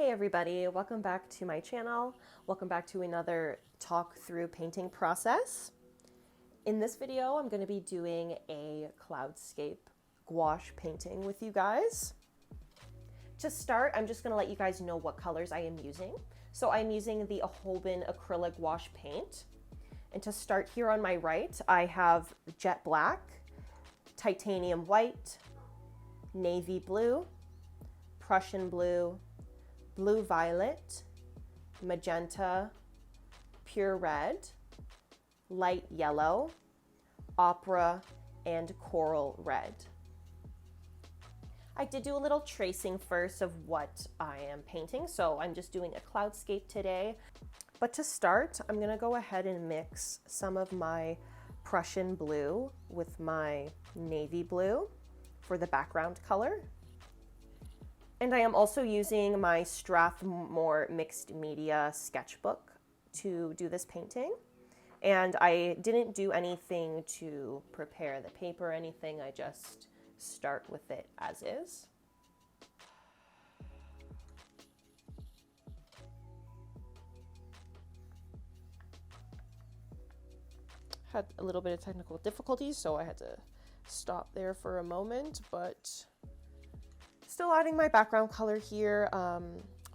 Hey everybody, welcome back to my channel. Welcome back to another talk through painting process. In this video, I'm going to be doing a cloudscape gouache painting with you guys. To start, I'm just going to let you guys know what colors I am using. So I'm using the Aholben acrylic gouache paint. And to start here on my right, I have jet black, titanium white, navy blue, Prussian blue, blue violet, magenta, pure red, light yellow, opera, and coral red. I did do a little tracing first of what I am painting, so I'm just doing a cloudscape today. But to start, I'm gonna go ahead and mix some of my Prussian blue with my navy blue for the background color. And I am also using my Strathmore Mixed Media sketchbook to do this painting. And I didn't do anything to prepare the paper or anything, I just start with it as is. Had a little bit of technical difficulties, so I had to stop there for a moment, but still adding my background color here.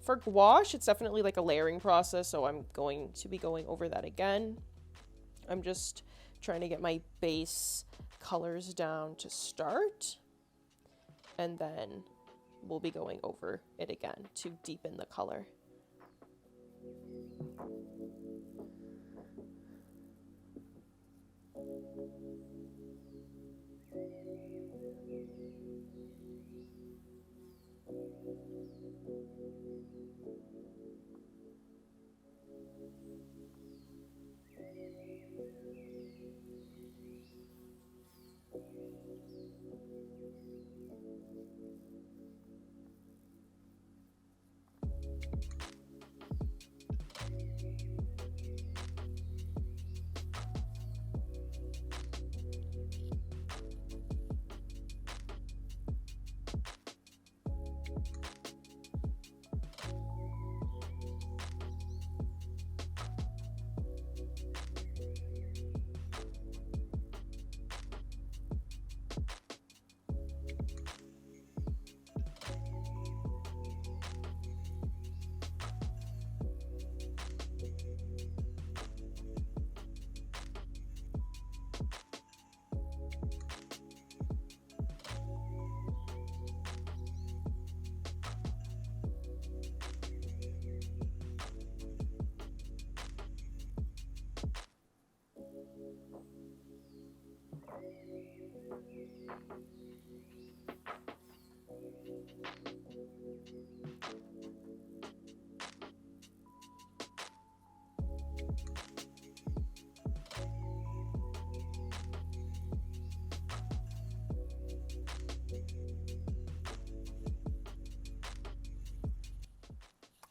For gouache, it's definitely like a layering process, so I'm going to be going over that again. I'm just trying to get my base colors down to start, and then we'll be going over it again to deepen the color.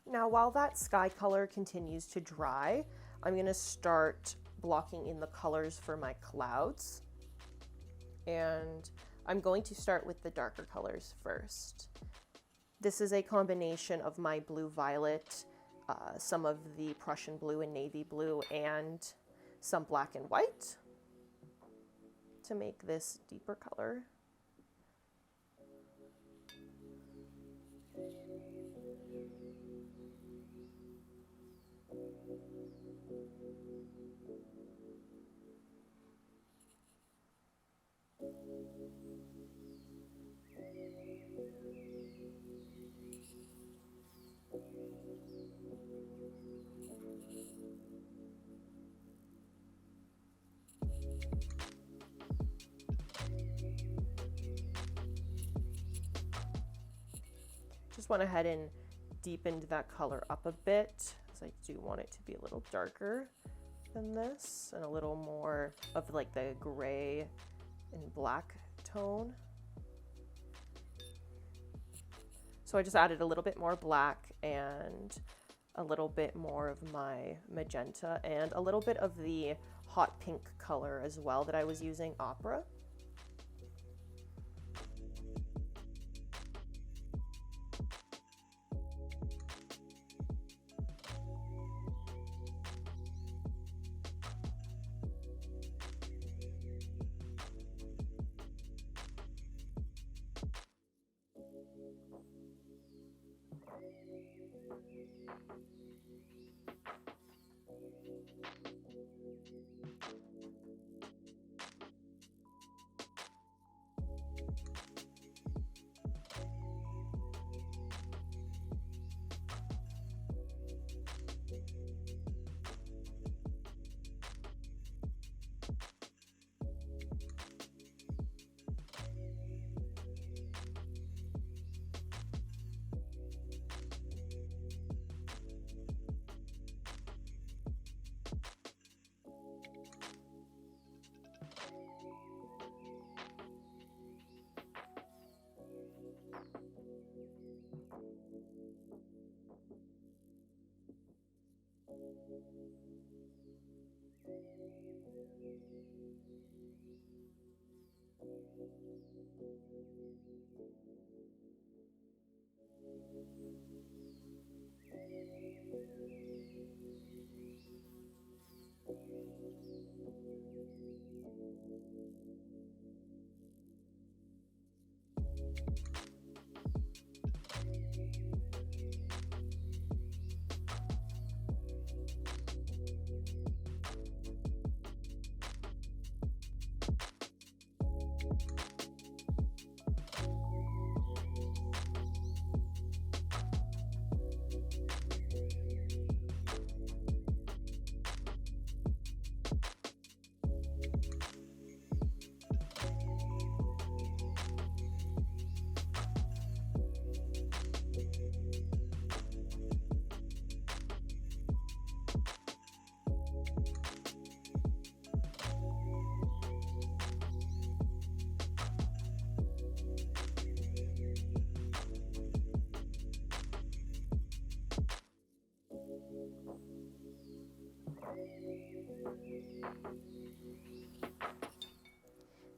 Now, while that sky color continues to dry, I'm going to start blocking in the colors for my clouds. And I'm going to start with the darker colors first. This is a combination of my blue violet, some of the Prussian blue and navy blue, and some black and white to make this deeper color. Just went ahead and deepened that color up a bit, because I do want it to be a little darker than this and a little more of like the gray and black tone. So I just added a little bit more black and a little bit more of my magenta and a little bit of the hot pink color as well that I was using, opera.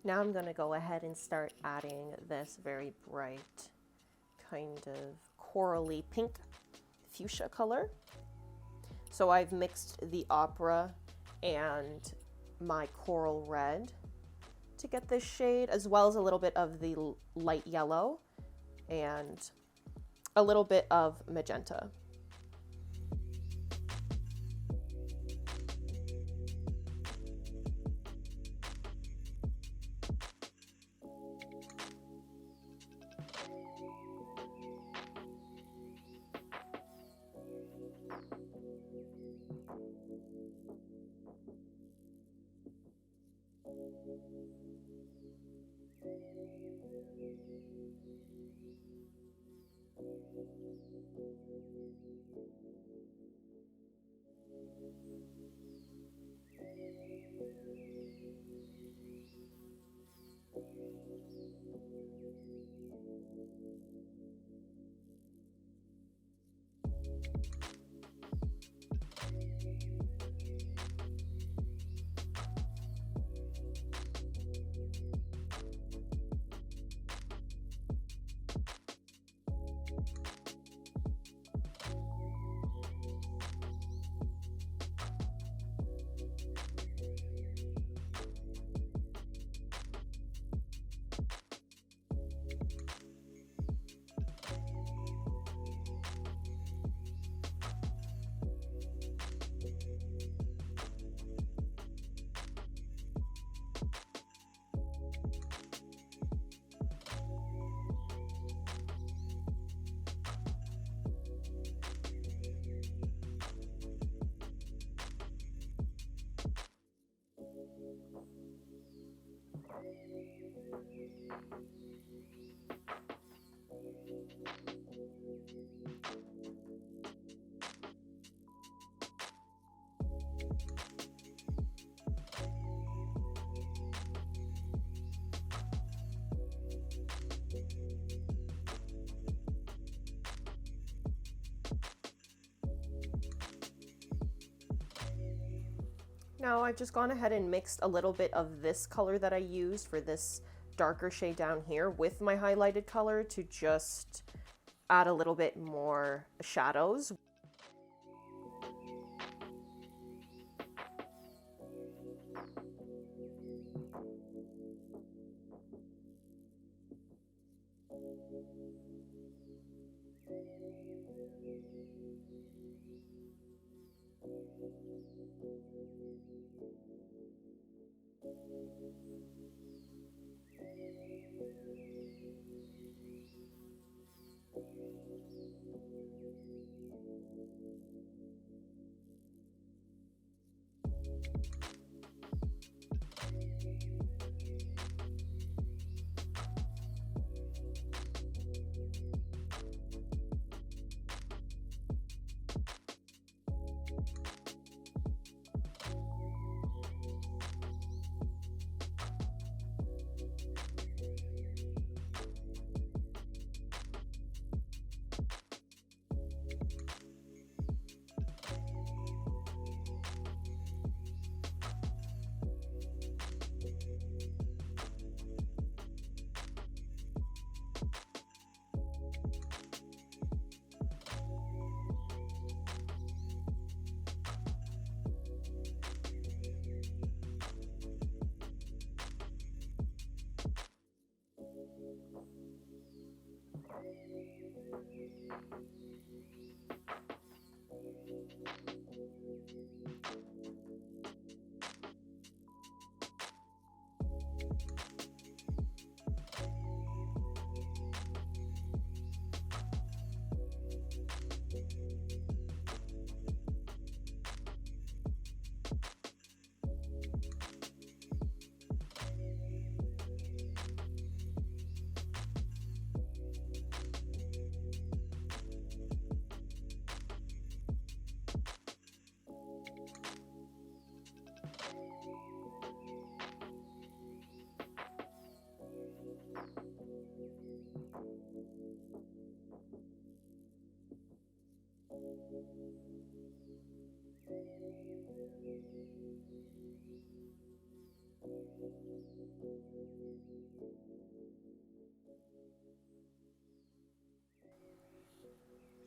Now I'm going to go ahead and start adding this very bright kind of corally pink fuchsia color. So I've mixed the opera and my coral red to get this shade, as well as a little bit of the light yellow and a little bit of magenta. Now I've just gone ahead and mixed a little bit of this color that I used for this darker shade down here with my highlighted color to just add a little bit more shadows.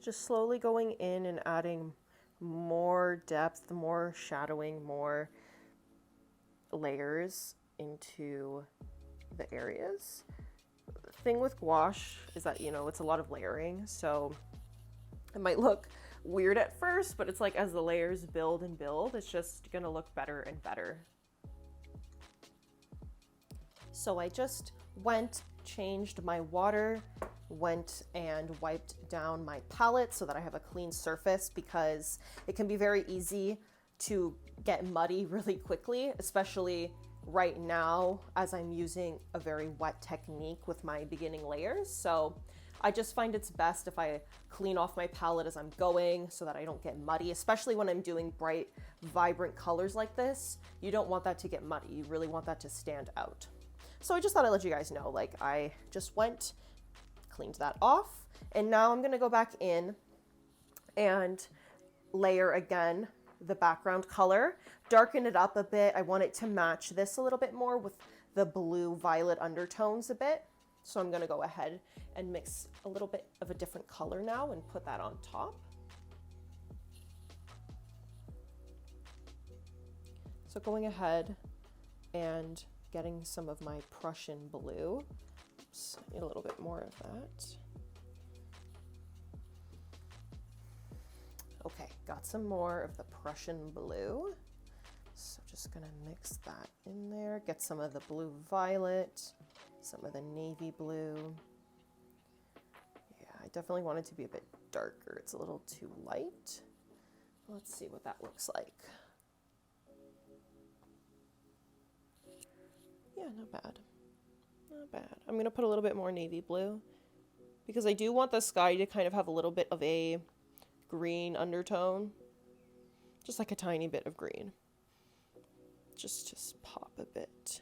Just slowly going in and adding more depth, more shadowing, more layers into the areas. The thing with gouache is that, you know, it's a lot of layering, so it might look weird at first, but it's like as the layers build and build, it's just gonna look better and better. So I just changed my water, went and wiped down my palette so that I have a clean surface, because it can be very easy to get muddy really quickly, especially right now as I'm using a very wet technique with my beginning layers. So I just find it's best if I clean off my palette as I'm going so that I don't get muddy, especially when I'm doing bright, vibrant colors like this. You don't want that to get muddy. You really want that to stand out. So I just thought I'd let you guys know, like, I just went, cleaned that off, and now I'm gonna go back in and layer again the background color, darken it up a bit. I want it to match this a little bit more with the blue violet undertones a bit. So I'm gonna go ahead and mix a little bit of a different color now and put that on top. So going ahead and getting some of my Prussian blue. Oops, I need a little bit more of that. Okay, got some more of the Prussian blue. So just gonna mix that in there, get some of the blue violet, some of the navy blue. Yeah, I definitely want it to be a bit darker. It's a little too light. Let's see what that looks like. Yeah, not bad. Not bad. I'm gonna put a little bit more navy blue because I do want the sky to kind of have a little bit of a green undertone. Just like a tiny bit of green. Just pop a bit.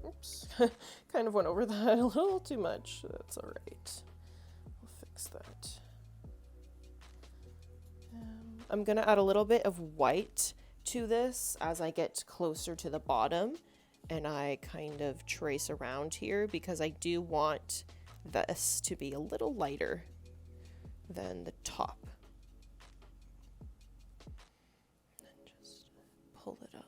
Oops, kind of went over that a little too much. That's all right. We'll fix that. I'm gonna add a little bit of white to this as I get closer to the bottom and I kind of trace around here, because I do want this to be a little lighter than the top. And just pull it up.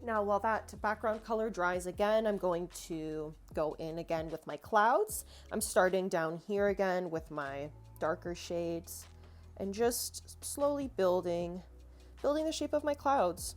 Now, while that background color dries again, I'm going to go in again with my clouds. I'm starting down here again with my darker shades and just slowly building the shape of my clouds.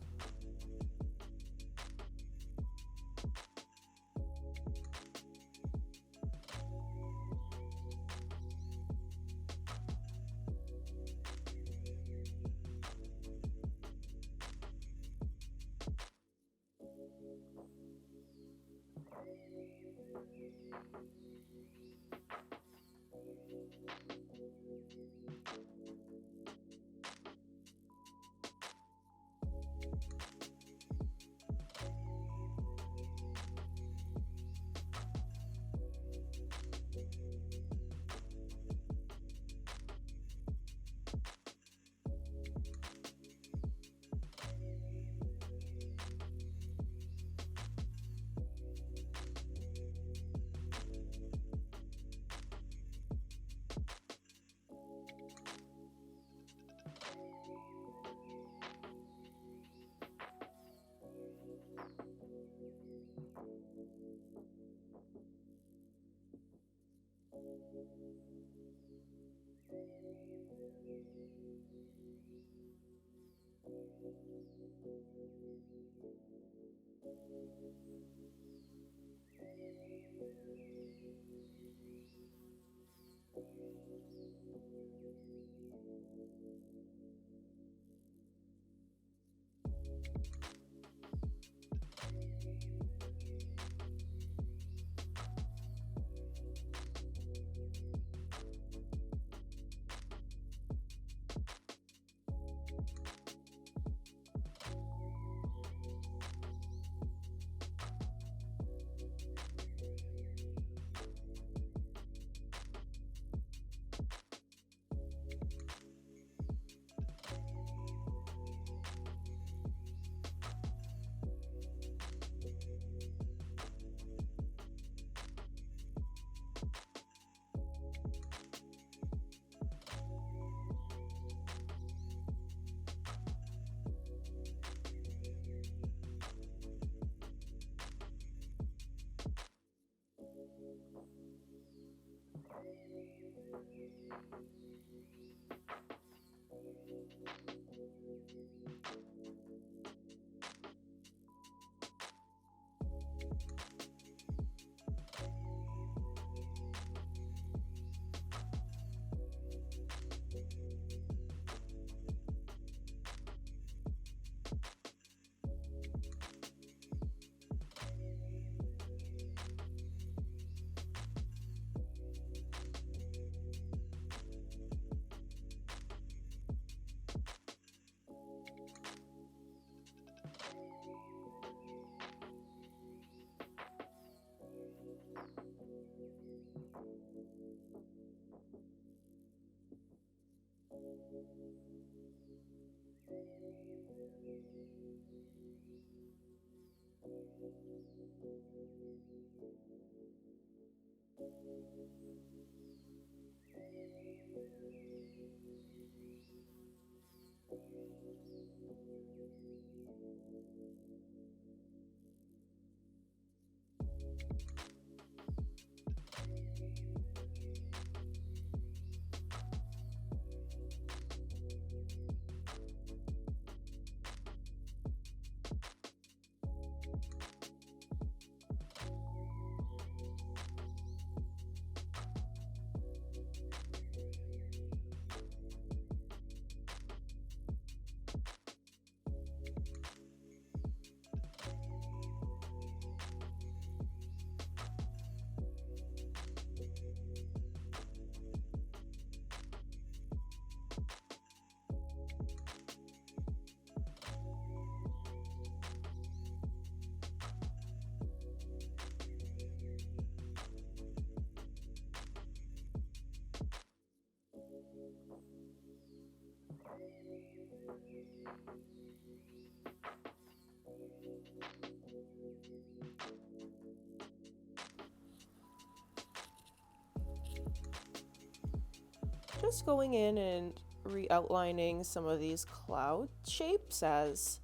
Just going in and re-outlining some of these cloud shapes, as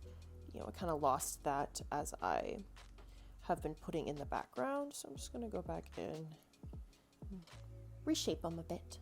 you know, I kind of lost that as I have been putting in the background. So I'm just going to go back in, reshape them a bit.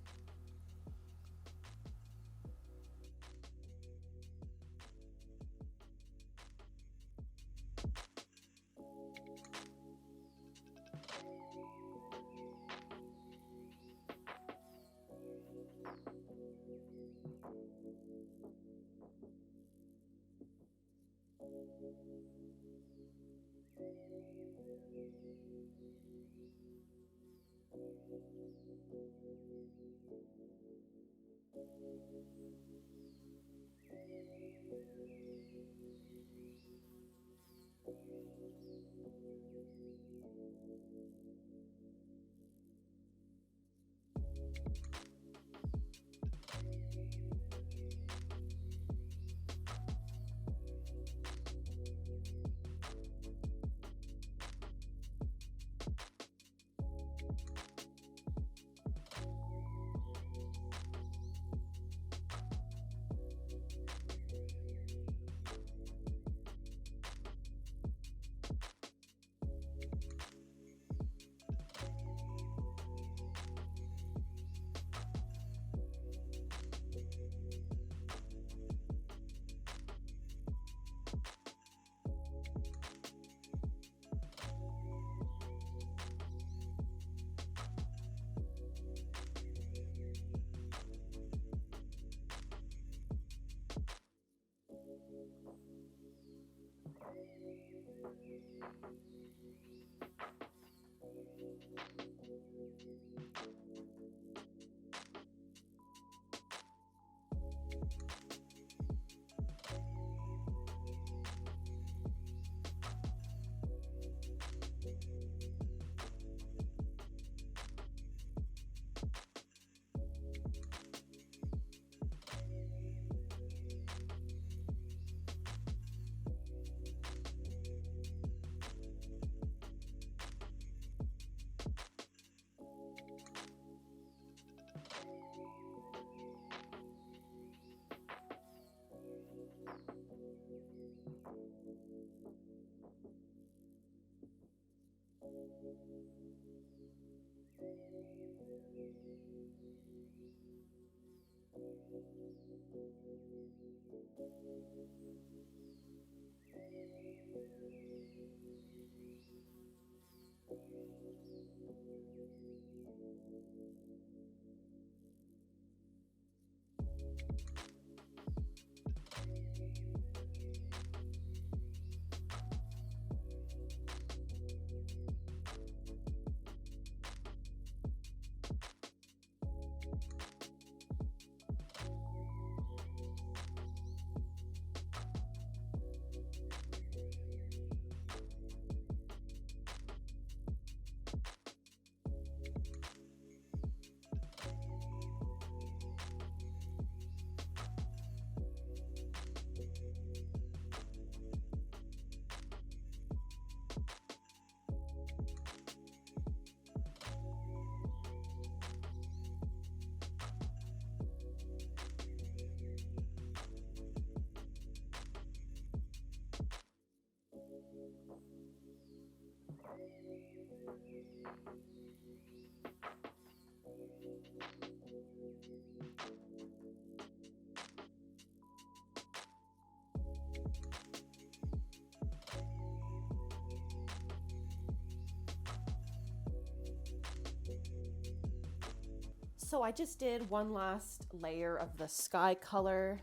So I just did one last layer of the sky color.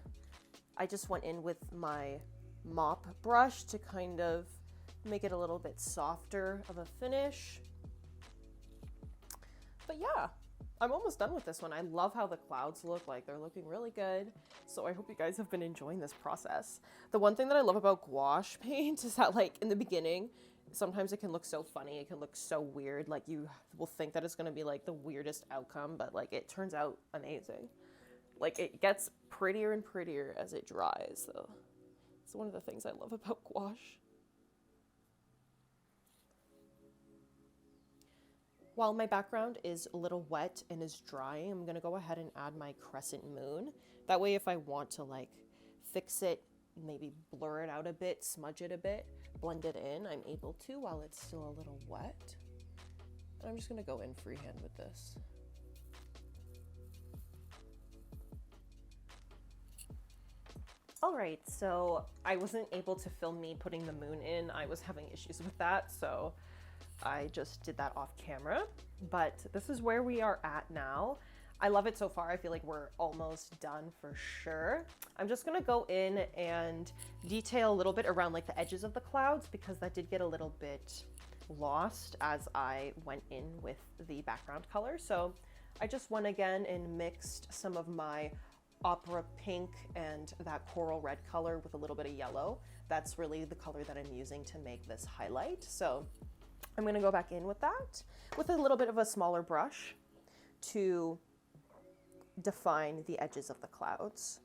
I just went in with my mop brush to kind of make it a little bit softer of a finish. But yeah, I'm almost done with this one. I love how the clouds look, like they're looking really good. So I hope you guys have been enjoying this process. The one thing that I love about gouache paint is that, like, in the beginning, sometimes it can look so funny, it can look so weird, like you will think that it's going to be like the weirdest outcome, but like it turns out amazing. Like it gets prettier and prettier as it dries though. It's one of the things I love about gouache. While my background is a little wet and is drying, I'm gonna go ahead and add my crescent moon. That way if I want to like fix it, maybe blur it out a bit, smudge it a bit, blend it in, I'm able to while it's still a little wet. And I'm just gonna go in freehand with this. All right, so I wasn't able to film me putting the moon in. I was having issues with that, so I just did that off camera. But this is where we are at now. I love it so far. I feel like we're almost done for sure. I'm just gonna go in and detail a little bit around like the edges of the clouds because that did get a little bit lost as I went in with the background color. So I just went again and mixed some of my opera pink and that coral red color with a little bit of yellow. That's really the color that I'm using to make this highlight. So I'm gonna go back in with that with a little bit of a smaller brush to define the edges of the clouds.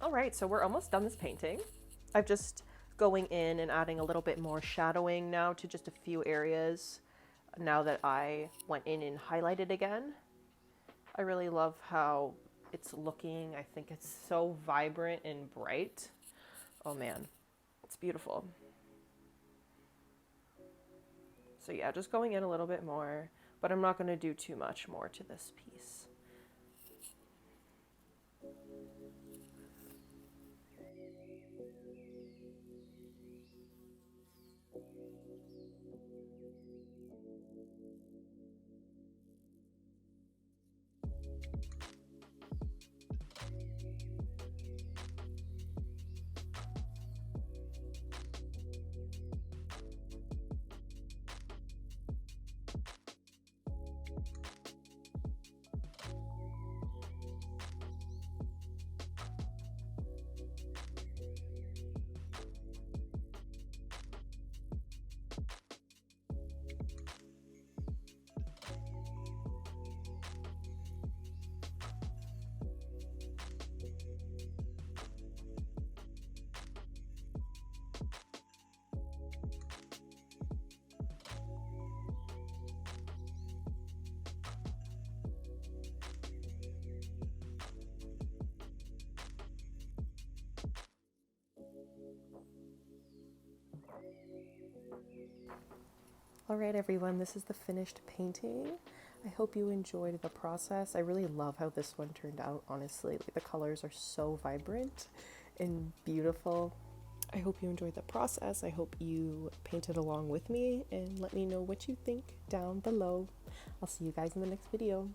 All right, so we're almost done this painting. I'm just going in and adding a little bit more shadowing now to just a few areas now that I went in and highlighted again. I really love how it's looking. I think it's so vibrant and bright. Oh man, it's beautiful. So yeah, just going in a little bit more, but I'm not going to do too much more to this piece. All right, everyone, this is the finished painting. I hope you enjoyed the process. I really love how this one turned out, honestly. Like, the colors are so vibrant and beautiful. I hope you enjoyed the process. I hope you painted along with me and let me know what you think down below. I'll see you guys in the next video.